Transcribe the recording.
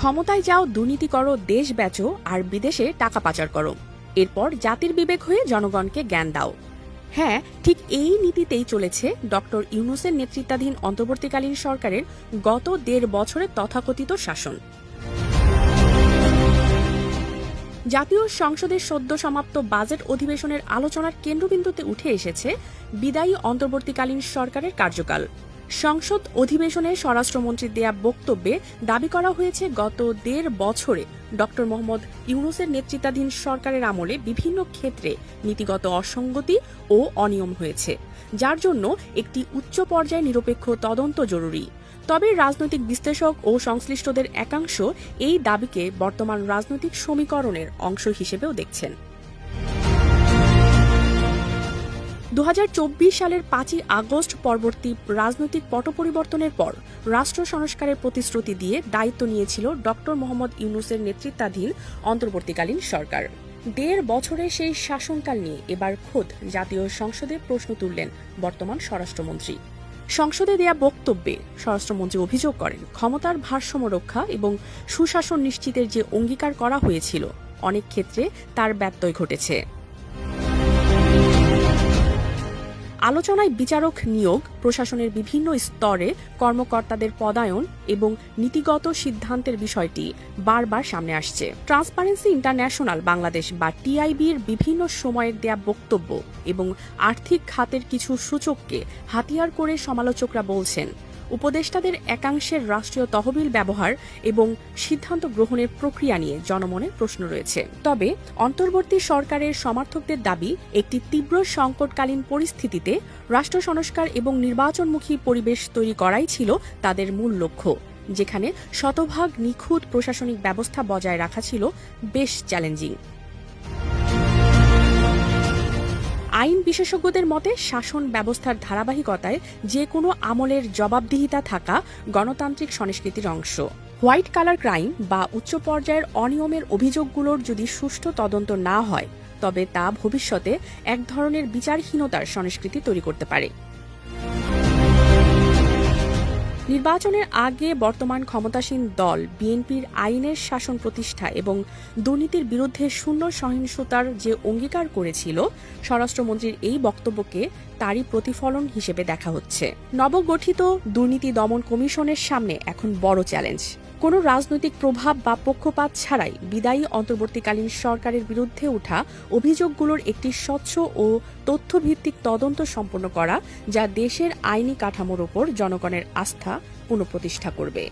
ক্ষমতায় যাও, দুর্নীতি করো, দেশ বেচো আর বিদেশে টাকা পাচার করো, এরপর জাতির বিবেক হয়ে জনগণকে জ্ঞান দাও। হ্যাঁ, ঠিক এই নীতিতেই চলেছে ডক্টর ইউনূসের নেতৃত্বাধীন অন্তর্বর্তীকালীন সরকারের গত ১.৫ বছরের তথাকথিত শাসন। জাতীয় সংসদের সদ্য সমাপ্ত বাজেট অধিবেশনের আলোচনার কেন্দ্রবিন্দুতে উঠে এসেছে বিদায়ী অন্তর্বর্তীকালীন সরকারের কার্যকাল। সংসদ অধিবেশনে স্বরাষ্ট্রমন্ত্রীর দেয়া বক্তব্যে দাবি করা হয়েছে, গত ১.৫ বছরে ডক্টর মোহাম্মদ ইউনূসের নেতৃত্বাধীন সরকারের আমলে বিভিন্ন ক্ষেত্রে নীতিগত অসঙ্গতি ও অনিয়ম হয়েছে, যার জন্য একটি উচ্চ পর্যায়ে নিরপেক্ষ তদন্ত জরুরি। তবে রাজনৈতিক বিশ্লেষক ও সংশ্লিষ্টদের একাংশ এই দাবিকে বর্তমান রাজনৈতিক সমীকরণের অংশ হিসেবেও দেখছেন। ২০২৪ সালের ৫ই আগস্ট পরবর্তী রাজনৈতিক পট পরিবর্তনের পর রাষ্ট্র সংস্কারের প্রতিশ্রুতি দিয়ে দায়িত্ব নিয়েছিল ডক্টর মোহাম্মদ ইউনূসের নেতৃত্বাধীন অন্তর্বর্তীকালীন সরকার। ১.৫ বছরের সেই শাসনকাল নিয়ে এবার খোদ জাতীয় সংসদে প্রশ্ন তুললেন বর্তমান স্বরাষ্ট্রমন্ত্রী। সংসদে দেয়া বক্তব্যে স্বরাষ্ট্রমন্ত্রী অভিযোগ করেন, ক্ষমতার ভারসাম্য রক্ষা এবং সুশাসন নিশ্চিতের যে অঙ্গীকার করা হয়েছিল, অনেক ক্ষেত্রে তার ব্যত্যয় ঘটেছে। আলোচনায় বিচারক নিয়োগ, প্রশাসনের বিভিন্ন স্তরে কর্মকর্তাদের পদায়ন এবং নীতিগত সিদ্ধান্তের বিষয়টি বারবার সামনে আসছে। ট্রান্সপারেন্সি ইন্টারন্যাশনাল বাংলাদেশ বা টিআইবির বিভিন্ন সময়ের দেয়া বক্তব্য এবং আর্থিক খাতের কিছু সূচককে হাতিয়ার করে সমালোচকরা বলছেন, উপদেষ্টাদের একাংশের রাষ্ট্রীয় তহবিল ব্যবহার এবং সিদ্ধান্ত গ্রহণের প্রক্রিয়া নিয়ে জনমনে প্রশ্ন রয়েছে। তবে অন্তর্বর্তী সরকারের সমর্থকদের দাবি, একটি তীব্র সংকটকালীন পরিস্থিতিতে রাষ্ট্র সংস্কার এবং নির্বাচনমুখী পরিবেশ তৈরি করাই ছিল তাদের মূল লক্ষ্য, যেখানে শতভাগ নিখুঁত প্রশাসনিক ব্যবস্থা বজায় রাখা ছিল বেশ চ্যালেঞ্জিং। আইন বিশেষজ্ঞদের মতে, শাসন ব্যবস্থার ধারাবাহিকতায় যে কোনো আমলের জবাবদিহিতা থাকা গণতান্ত্রিক সংস্কৃতির অংশ। হোয়াইট কালার ক্রাইম বা উচ্চ পর্যায়ের অনিয়মের অভিযোগগুলোর যদি সুষ্ঠু তদন্ত না হয়, তবে তা ভবিষ্যতে এক ধরনের বিচারহীনতার সংস্কৃতি তৈরি করতে পারে। নির্বাচনের আগে বর্তমান ক্ষমতাসীন দল বিএনপির আইনের শাসন প্রতিষ্ঠা এবং দুর্নীতির বিরুদ্ধে শূন্য সহিংসতার যে অঙ্গীকার করেছিল, স্বরাষ্ট্রমন্ত্রীর এই বক্তব্যকে তারই প্রতিফলন হিসেবে দেখা হচ্ছে। নবগঠিত দুর্নীতি দমন কমিশনের সামনে এখন বড় চ্যালেঞ্জ, কোনো রাজনৈতিক প্রভাব বা পক্ষপাত ছাড়াই বিদায়ী অন্তর্বর্তীকালীন সরকারের বিরুদ্ধে ওঠা অভিযোগগুলোর একটি স্বচ্ছ ও তথ্যভিত্তিক তদন্ত সম্পন্ন করা, যা দেশের আইনি কাঠামোর ওপর জনগণের আস্থা পুনঃপ্রতিষ্ঠা করবে।